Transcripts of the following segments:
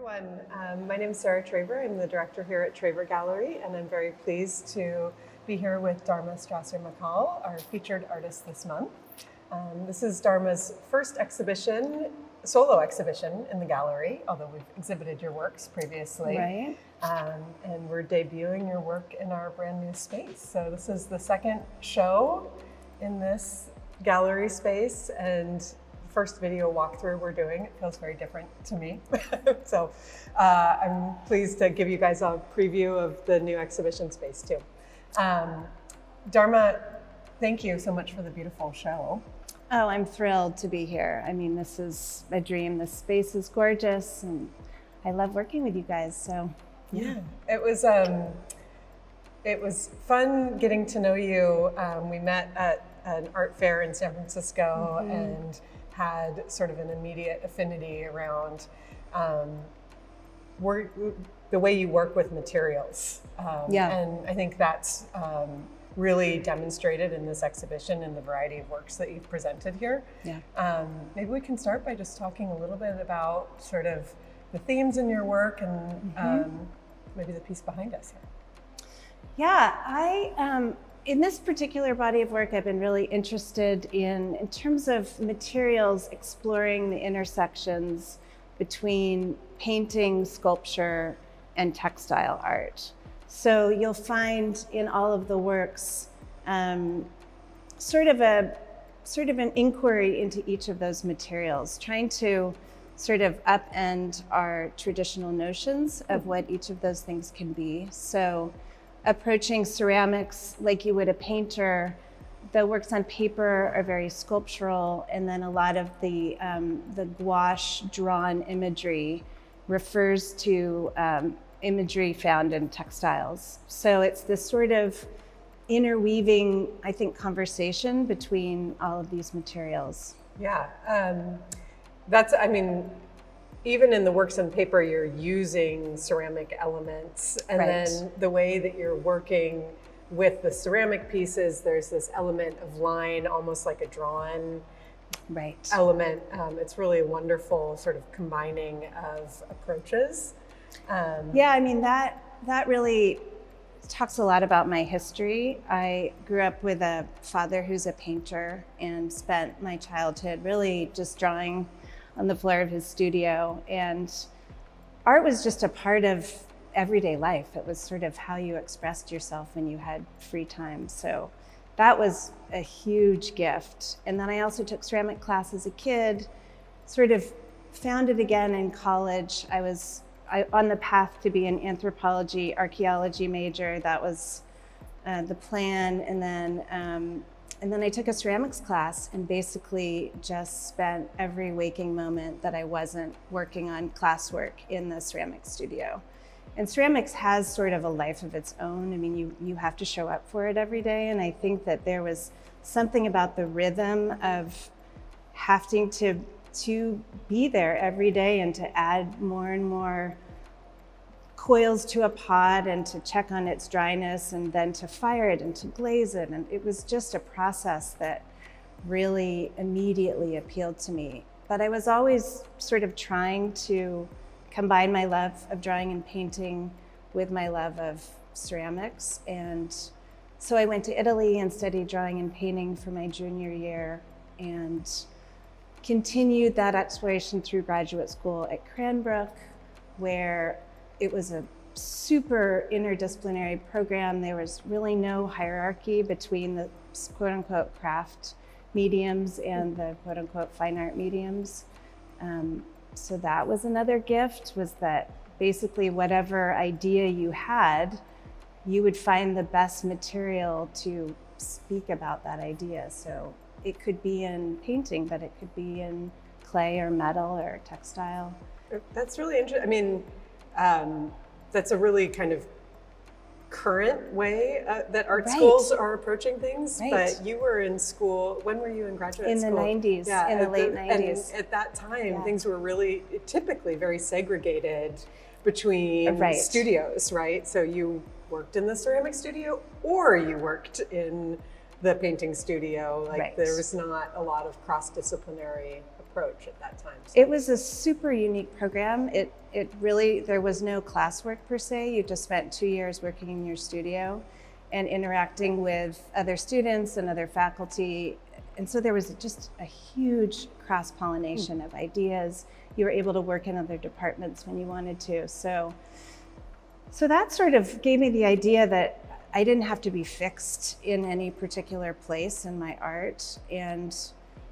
everyone. My name is Sarah Traver. I'm the director here at Traver Gallery, and I'm very pleased to be here with Dharma Strasser Maccoll, our featured artist this month. This is Dharma's first exhibition, solo exhibition in the gallery, although we've exhibited your works previously. Right. And we're debuting your work in our brand new space. So this is the second show in this gallery space, and first video walkthrough we're doing. It feels very different to me. So I'm pleased to give you guys a preview of the new exhibition space too. Dharma, thank you so much for the beautiful show. Oh, I'm thrilled to be here. I mean, this is a dream. This space is gorgeous, and I love working with you guys. So yeah, it was fun getting to know you. We met at an art fair in San Francisco and had sort of an immediate affinity around the way you work with materials. And I think that's really demonstrated in this exhibition and the variety of works that you've presented here. Yeah. Maybe we can start by just talking a little bit about sort of the themes in your work and maybe the piece behind us here. Yeah, in this particular body of work, I've been really interested in terms of materials, exploring the intersections between painting, sculpture, and textile art. So you'll find in all of the works sort of an inquiry into each of those materials, trying to sort of upend our traditional notions of what each of those things can be. So approaching ceramics like you would a painter, the works on paper are very sculptural, and then a lot of the gouache drawn imagery refers to imagery found in textiles. So it's this sort of interweaving, I think, conversation between all of these materials. Yeah, even in the works on paper, you're using ceramic elements, and then the way that you're working with the ceramic pieces, there's this element of line, almost like a drawn element. It's really a wonderful sort of combining of approaches. Yeah, I mean, that really talks a lot about my history. I grew up with a father who's a painter and spent my childhood really just drawing on the floor of his studio. And art was just a part of everyday life. It was sort of how you expressed yourself when you had free time. So that was a huge gift. And then I also took ceramic class as a kid, sort of found it again in college. I was on the path to be an anthropology, archaeology major. That was the plan. And then I took a ceramics class and basically just spent every waking moment that I wasn't working on classwork in the ceramics studio. And ceramics has sort of a life of its own. I mean, you have to show up for it every day. And I think that there was something about the rhythm of having to be there every day and to add more and more coils to a pot and to check on its dryness and then to fire it and to glaze it. And it was just a process that really immediately appealed to me. But I was always sort of trying to combine my love of drawing and painting with my love of ceramics. And so I went to Italy and studied drawing and painting for my junior year and continued that exploration through graduate school at Cranbrook, where it was a super interdisciplinary program. There was really no hierarchy between the quote unquote craft mediums and the quote unquote fine art mediums. So that was another gift, was that basically whatever idea you had, you would find the best material to speak about that idea. So it could be in painting, but it could be in clay or metal or textile. That's really interesting. I mean, that's a really kind of current way that art schools are approaching things. But you were in school, when were you in graduate school? In the 90s, in the late 90s. And at that time, things were really typically very segregated between studios, right? So you worked in the ceramic studio or you worked in the painting studio. Like there was not a lot of cross-disciplinary approach at that time. So. It was a super unique program. It really, there was no classwork per se. You just spent 2 years working in your studio and interacting with other students and other faculty. And so there was just a huge cross-pollination of ideas. You were able to work in other departments when you wanted to. So that sort of gave me the idea that I didn't have to be fixed in any particular place in my art.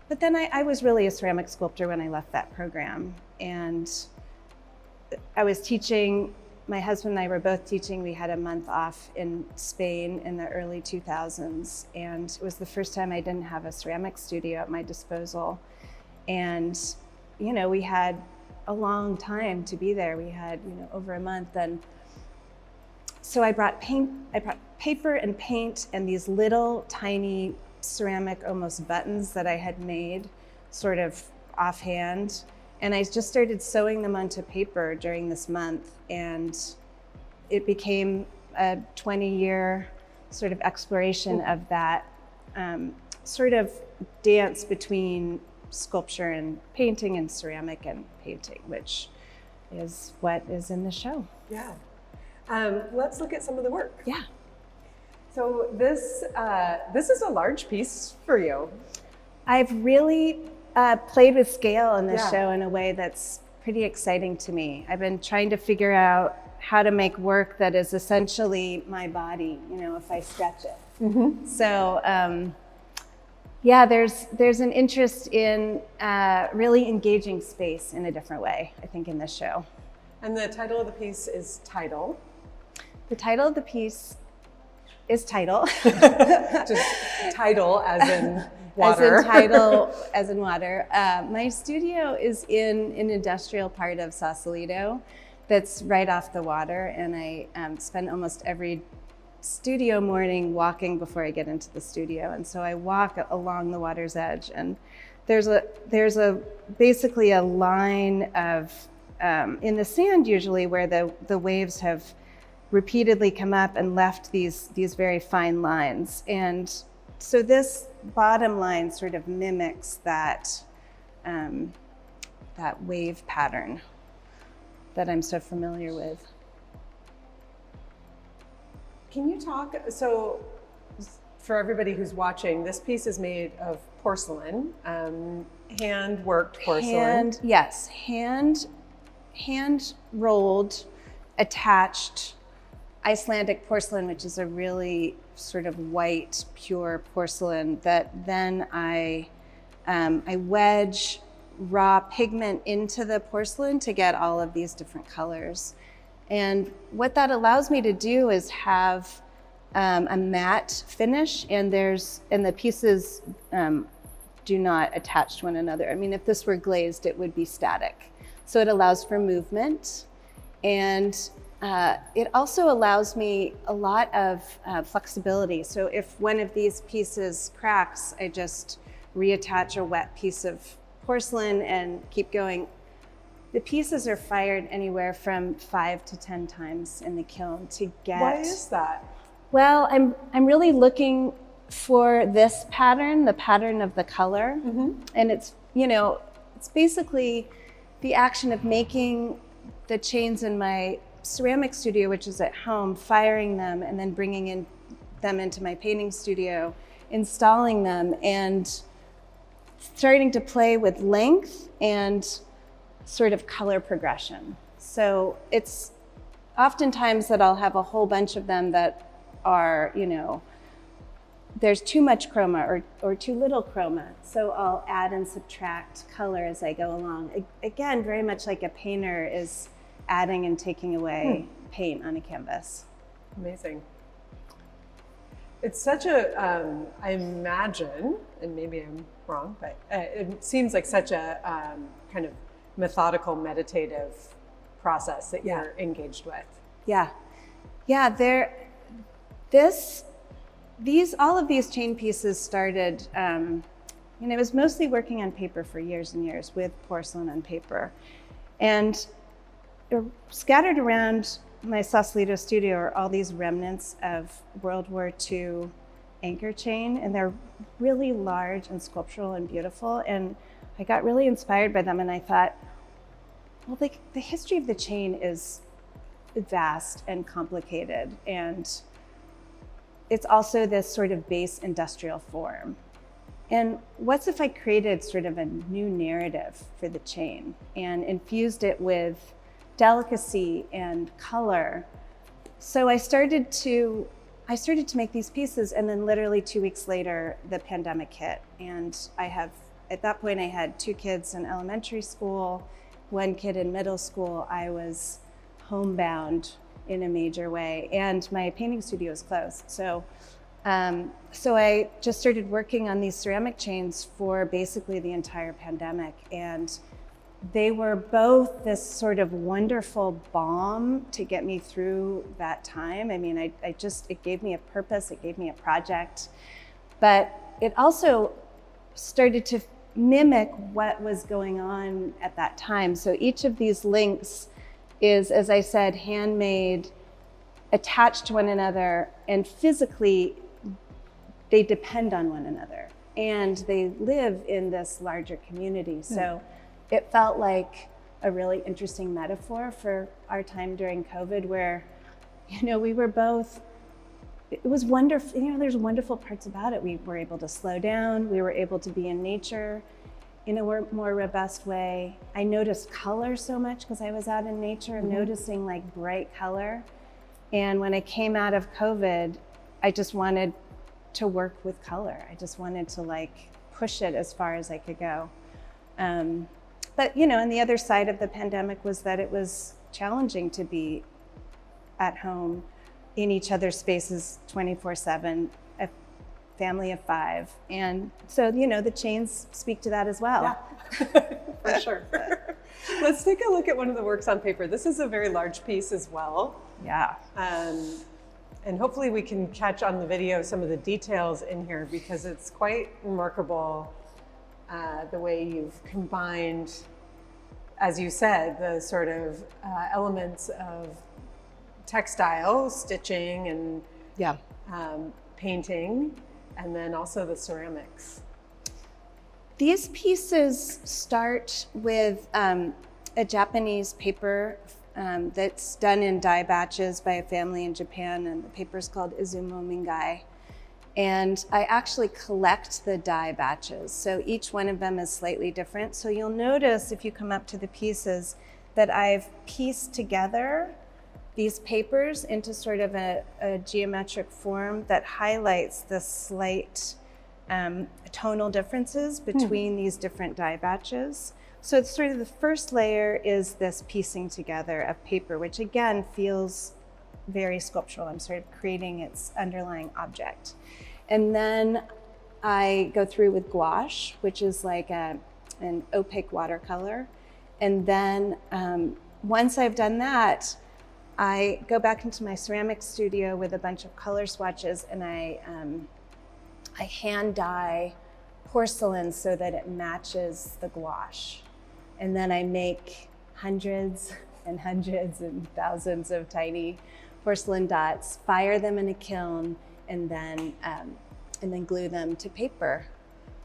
But then I was really a ceramic sculptor when I left that program. And I was teaching, my husband and I were both teaching. We had a month off in Spain in the early 2000s. And it was the first time I didn't have a ceramic studio at my disposal. And, you know, we had a long time to be there. We had, you know, over a month. And so I brought paper and paint and these little tiny ceramic almost buttons that I had made sort of offhand. And I just started sewing them onto paper during this month. And it became a 20-year sort of exploration of that sort of dance between sculpture and painting and ceramic and painting, which is what is in the show. Yeah. Let's look at some of the work. Yeah. So this is a large piece for you. I've really played with scale in this show in a way that's pretty exciting to me. I've been trying to figure out how to make work that is essentially my body, you know, if I stretch it. Mm-hmm. So yeah, there's an interest in really engaging space in a different way, I think, in this show. And the title of the piece is Tidal. The title of the piece is Tidal. Just tidal as in water. As in tidal, as in water. My studio is in an industrial part of Sausalito that's right off the water, and I spend almost every studio morning walking before I get into the studio. And so I walk along the water's edge, and there's basically a line of in the sand usually where the waves have repeatedly come up and left these very fine lines. And so this bottom line sort of mimics that wave pattern that I'm so familiar with. Can you talk, so for everybody who's watching, this piece is made of porcelain, hand-worked porcelain. Hand rolled, attached Icelandic porcelain, which is a really sort of white, pure porcelain that then I wedge raw pigment into the porcelain to get all of these different colors. And what that allows me to do is have a matte finish, and the pieces do not attach to one another. I mean, if this were glazed, it would be static. So it allows for movement, and it also allows me a lot of flexibility. So if one of these pieces cracks, I just reattach a wet piece of porcelain and keep going. The pieces are fired anywhere from 5 to 10 times in the kiln to get. Why is that? Well, I'm really looking for this pattern, the pattern of the color, and it's basically the action of making the chains in my ceramic studio, which is at home, firing them and then bringing them into my painting studio, installing them, and starting to play with length and sort of color progression. So it's oftentimes that I'll have a whole bunch of them that are, there's too much chroma or too little chroma. So I'll add and subtract color as I go along. Again, very much like a painter is adding and taking away paint on a canvas. Amazing. It's such a, I imagine, and maybe I'm wrong, but it seems like such a kind of methodical, meditative process that you're engaged with. Yeah. All of these chain pieces started, I was mostly working on paper for years and years with porcelain on paper. And scattered around my Sausalito studio are all these remnants of World War II anchor chain, and they're really large and sculptural and beautiful. And I got really inspired by them, and I thought, well, the history of the chain is vast and complicated, and it's also this sort of base industrial form. And what's if I created sort of a new narrative for the chain and infused it with delicacy and color? So I started to make these pieces, and then literally 2 weeks later, the pandemic hit. And at that point, I had 2 kids in elementary school, 1 kid in middle school. I was homebound in a major way, and my painting studio was closed. So I just started working on these ceramic chains for basically the entire pandemic. And they were both this sort of wonderful balm to get me through that time. I mean, it gave me a purpose, it gave me a project, but it also started to mimic what was going on at that time. So each of these links is, as I said, handmade, attached to one another, and physically they depend on one another, and they live in this larger community. So it felt like a really interesting metaphor for our time during COVID, where, we were both, it was wonderful. There's wonderful parts about it. We were able to slow down. We were able to be in nature in a more robust way. I noticed color so much because I was out in nature, noticing like bright color. And when I came out of COVID, I just wanted to work with color. I just wanted to like push it as far as I could go. But, and the other side of the pandemic was that it was challenging to be at home in each other's spaces 24/7, a family of 5. And so, the chains speak to that as well. Yeah, for sure. Let's take a look at one of the works on paper. This is a very large piece as well. Yeah. And hopefully we can catch on the video some of the details in here, because it's quite remarkable the way you've combined, as you said, the sort of elements of textile, stitching and painting, and then also the ceramics. These pieces start with a Japanese paper that's done in die batches by a family in Japan, and the paper is called Izumo Mingai. And I actually collect the die batches, so each one of them is slightly different. So you'll notice if you come up to the pieces that I've pieced together these papers into sort of a geometric form that highlights the slight tonal differences between these different die batches. So it's sort of the first layer is this piecing together of paper, which again feels very sculptural. I'm sort of creating its underlying object. And then I go through with gouache, which is like an opaque watercolor. And then once I've done that, I go back into my ceramic studio with a bunch of color swatches, and I hand dye porcelain so that it matches the gouache. And then I make hundreds and hundreds and thousands of tiny porcelain dots, fire them in a kiln, and then glue them to paper.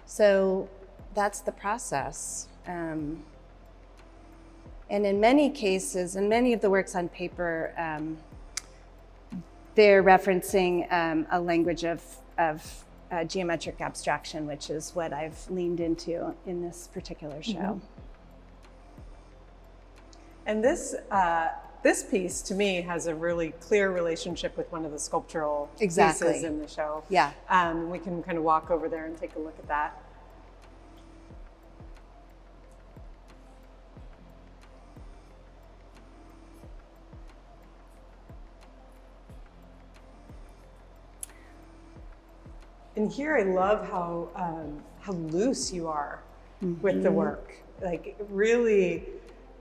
So that's the process. And in many cases, in many of the works on paper, they're referencing a language of geometric abstraction, which is what I've leaned into in this particular show. And this piece, to me, has a really clear relationship with one of the sculptural pieces in the show. Yeah. We can kind of walk over there and take a look at that. And here I love how loose you are with the work. Like really,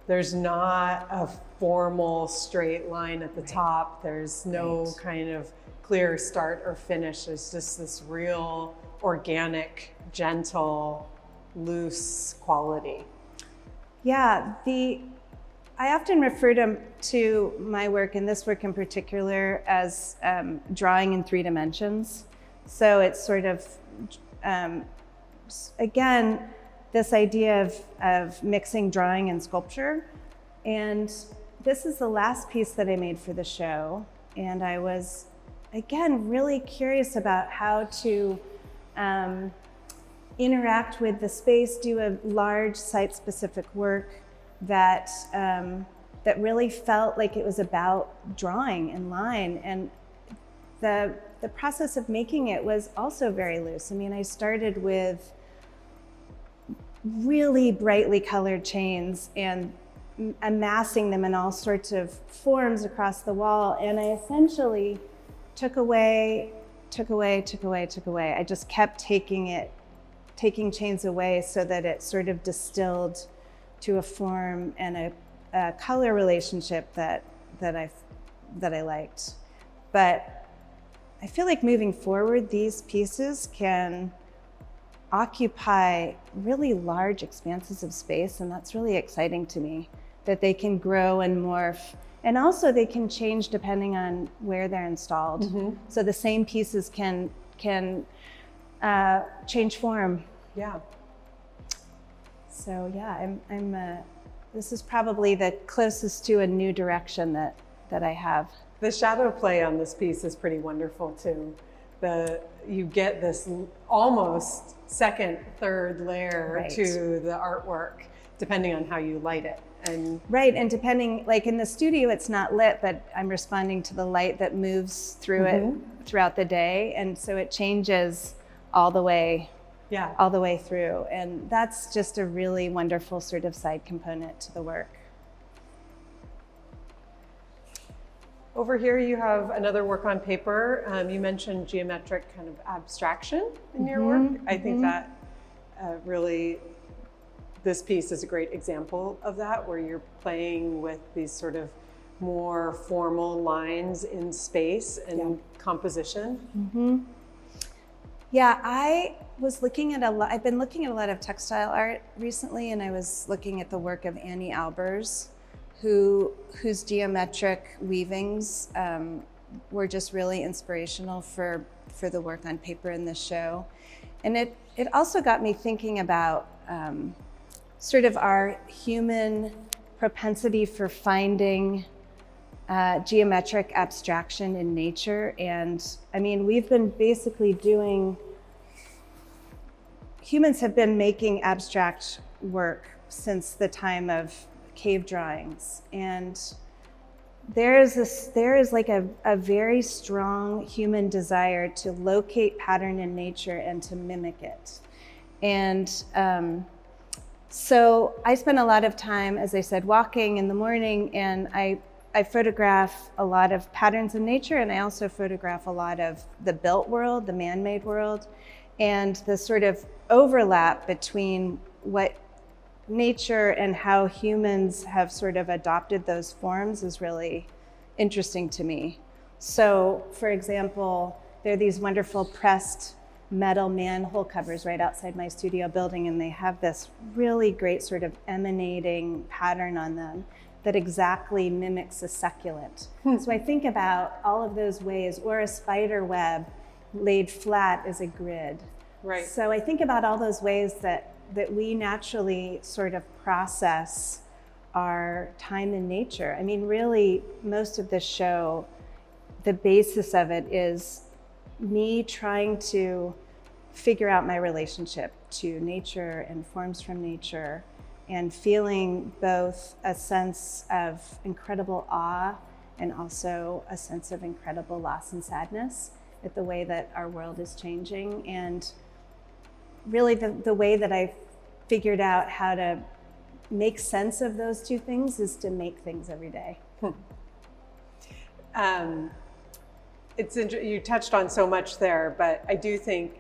there's not a formal straight line at the top. There's no kind of clear start or finish. There's just this real organic, gentle, loose quality. Yeah, I often refer to my work, and this work in particular, as drawing in 3 dimensions. So it's sort of, again, this idea of mixing drawing and sculpture. And this is the last piece that I made for the show. And I was, again, really curious about how to interact with the space, do a large site-specific work that that really felt like it was about drawing and line. And the process of making it was also very loose. I mean, I started with really brightly colored chains and amassing them in all sorts of forms across the wall. And I essentially took away. I just kept taking chains away so that it sort of distilled to a form and a color relationship that I liked. But I feel like moving forward, these pieces can occupy really large expanses of space, and that's really exciting to me, that they can grow and morph. And also they can change depending on where they're installed. Mm-hmm. So the same pieces can change form. Yeah. So yeah, this is probably the closest to a new direction that I have. The shadow play on this piece is pretty wonderful too. You get this almost second, third layer to the artwork, depending on how you light it. And depending, like in the studio, it's not lit, but I'm responding to the light that moves through it throughout the day. And so it changes all the way through. And that's just a really wonderful sort of side component to the work. Over here, you have another work on paper. You mentioned geometric kind of abstraction in your work. I think that really, this piece is a great example of that, where you're playing with these sort of more formal lines in space and composition. Yeah, I've been looking at a lot of textile art recently, and I was looking at the work of Annie Albers, whose geometric weavings were just really inspirational for the work on paper in this show. And it also got me thinking about sort of our human propensity for finding geometric abstraction in nature. And I mean, humans have been making abstract work since the time of cave drawings. And there is like a very strong human desire to locate pattern in nature and to mimic it. And so I spend a lot of time, as I said, walking in the morning, and I photograph a lot of patterns in nature, and I also photograph a lot of the built world, the man-made world, and the sort of overlap between what nature and how humans have sort of adopted those forms is really interesting to me. So, for example, there are these wonderful pressed metal manhole covers right outside my studio building, and they have this really great sort of emanating pattern on them that exactly mimics a succulent. So I think about all of those ways, or a spider web laid flat as a grid. Right. So I think about all those ways that we naturally sort of process our time in nature. I mean, really, most of this show, the basis of it is me trying to figure out my relationship to nature and forms from nature, and feeling both a sense of incredible awe and also a sense of incredible loss and sadness at the way that our world is changing. And really the way that I figured out how to make sense of those two things is to make things every day. You touched on so much there, but I do think,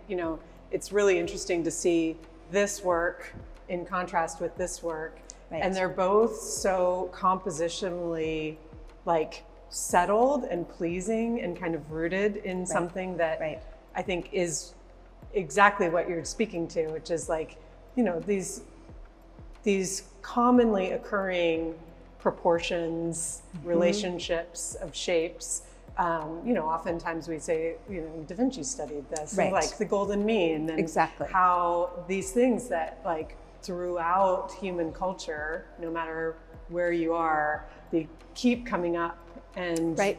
it's really interesting to see this work in contrast with this work. Right. And they're both so compositionally settled and pleasing and kind of rooted in something that I think is exactly what you're speaking to, which is these commonly occurring proportions, relationships of shapes. Oftentimes we say, Da Vinci studied this, like the golden mean, and how these things that throughout human culture, no matter where you are, they keep coming up. And Right.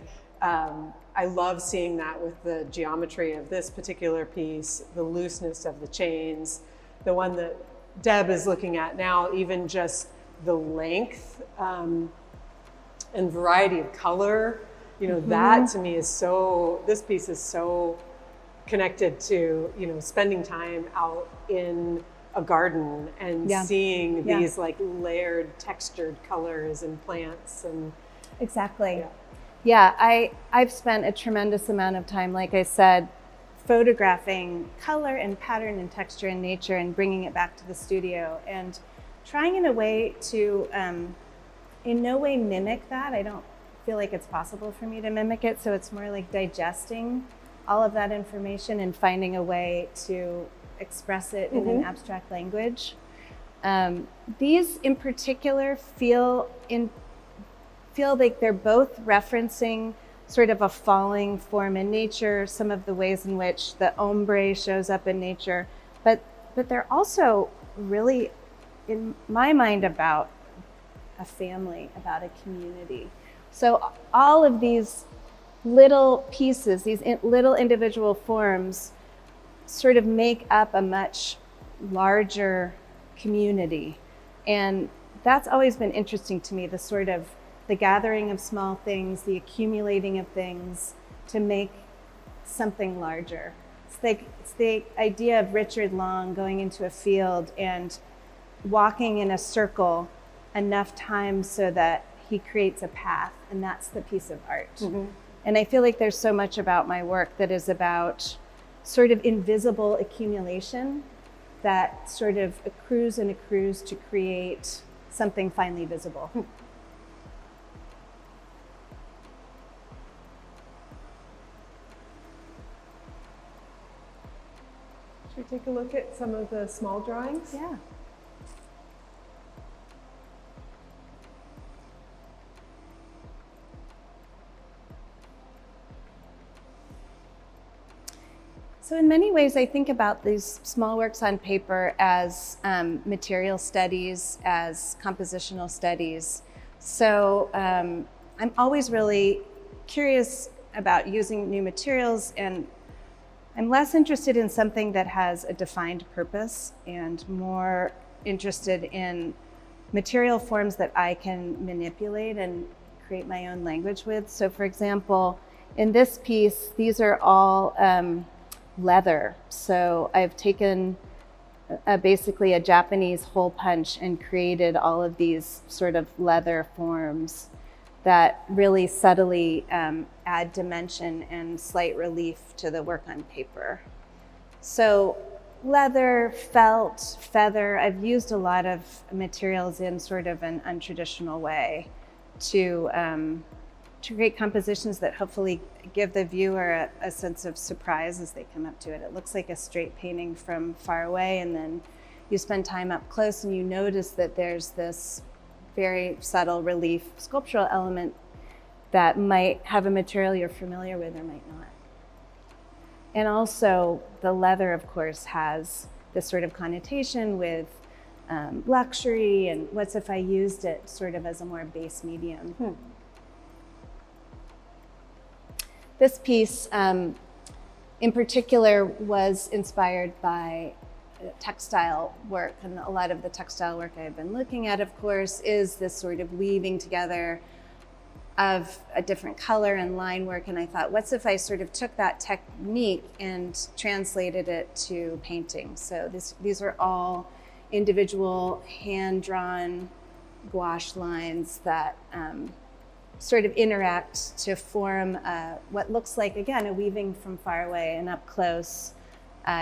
I love seeing that with the geometry of this particular piece, the looseness of the chains, the one that Deb is looking at now, even just the length and variety of color, you know, that to me is so, this piece is so connected to, you know, spending time out in a garden and seeing these like layered, textured colors and plants and Exactly. I've spent a tremendous amount of time, like I said, photographing color and pattern and texture in nature and bringing it back to the studio and trying in a way to, in no way mimic that. I don't feel like it's possible for me to mimic it. So it's more like digesting all of that information and finding a way to express it in an abstract language. These in particular feel like they're both referencing sort of a falling form in nature, some of the ways in which the ombre shows up in nature, but they're also really, in my mind, about a family, about a community. So all of these little pieces, these little individual forms sort of make up a much larger community. And that's always been interesting to me, the gathering of small things, the accumulating of things to make something larger. It's the idea of Richard Long going into a field and walking in a circle enough times so that he creates a path, and that's the piece of art. And I feel like there's so much about my work that is about sort of invisible accumulation that sort of accrues and accrues to create something finally visible. Should we take a look at some of the small drawings? Yeah. So in many ways, I think about these small works on paper as material studies, as compositional studies. So I'm always really curious about using new materials, and I'm less interested in something that has a defined purpose and more interested in material forms that I can manipulate and create my own language with. So for example, in this piece, these are all leather. So I've taken basically a Japanese hole punch and created all of these sort of leather forms that really subtly add dimension and slight relief to the work on paper. So leather, felt, feather, I've used a lot of materials in sort of an untraditional way to create compositions that hopefully give the viewer a sense of surprise as they come up to it. It looks like a straight painting from far away, and then you spend time up close and you notice that there's this very subtle relief sculptural element that might have a material you're familiar with or might not. And also the leather, of course, has this sort of connotation with luxury, and what's if I used it sort of as a more base medium. This piece in particular was inspired by textile work, and a lot of the textile work I've been looking at, of course, is this sort of weaving together of a different color and line work. And I thought, what's if I sort of took that technique and translated it to painting? So these are all individual hand-drawn gouache lines that sort of interact to form what looks like, again, a weaving from far away, and up close,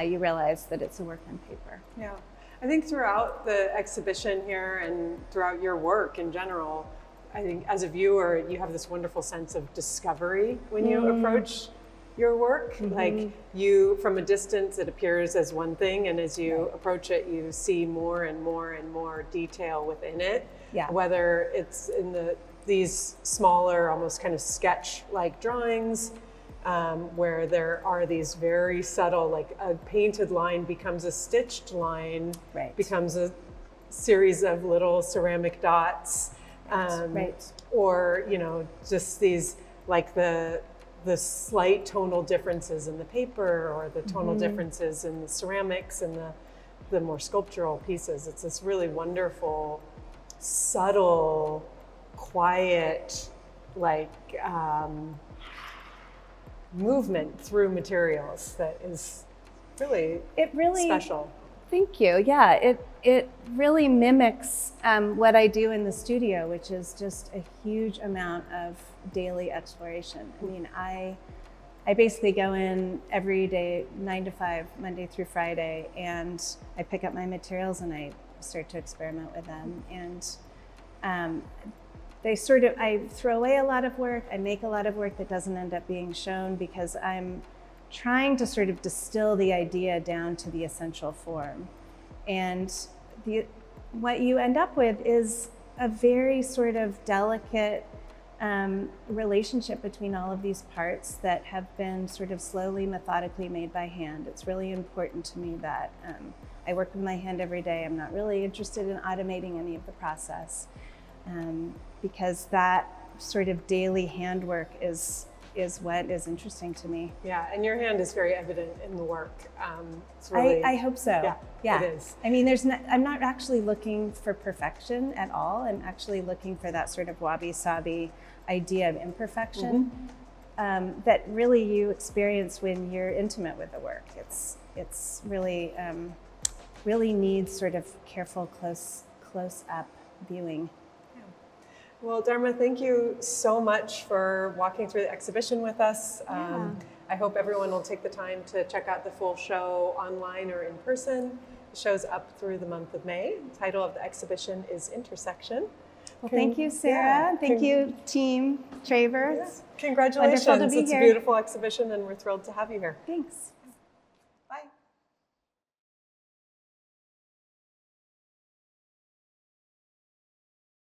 you realize that it's a work on paper. Yeah, I think throughout the exhibition here and throughout your work in general, I think as a viewer, you have this wonderful sense of discovery when you approach your work. Like you, from a distance, it appears as one thing, and as you approach it, you see more and more and more detail within it. Yeah. Whether it's in these smaller, almost kind of sketch-like drawings, where there are these very subtle, like a painted line becomes a stitched line, becomes a series of little ceramic dots, Right. or just these like the slight tonal differences in the paper, or the tonal differences in the ceramics and the more sculptural pieces. It's this really wonderful, subtle, quiet, like movement through materials that is really special. Thank you. Yeah, it really mimics what I do in the studio, which is just a huge amount of daily exploration. I mean, I basically go in every day, 9 to 5, Monday through Friday, and I pick up my materials and I start to experiment with them. And I throw away a lot of work. I make a lot of work that doesn't end up being shown because I'm trying to sort of distill the idea down to the essential form. And what you end up with is a very sort of delicate relationship between all of these parts that have been sort of slowly, methodically made by hand. It's really important to me that I work with my hand every day. I'm not really interested in automating any of the process because that sort of daily handwork is what is interesting to me. Yeah, and your hand is very evident in the work. It's really, I hope so. Yeah, it is. I mean, I'm not actually looking for perfection at all. I'm actually looking for that sort of wabi-sabi idea of imperfection that really you experience when you're intimate with the work. It's really really needs sort of careful, close up viewing. Well, Dharma, thank you so much for walking through the exhibition with us. I hope everyone will take the time to check out the full show online or in person. The show's up through the month of May. The title of the exhibition is Intersection. Well, thank you, Sarah. Yeah. Thank you, Team Traver. Yeah. Congratulations. Wonderful to be it's here. a beautiful exhibition and we're thrilled to have you here. Thanks.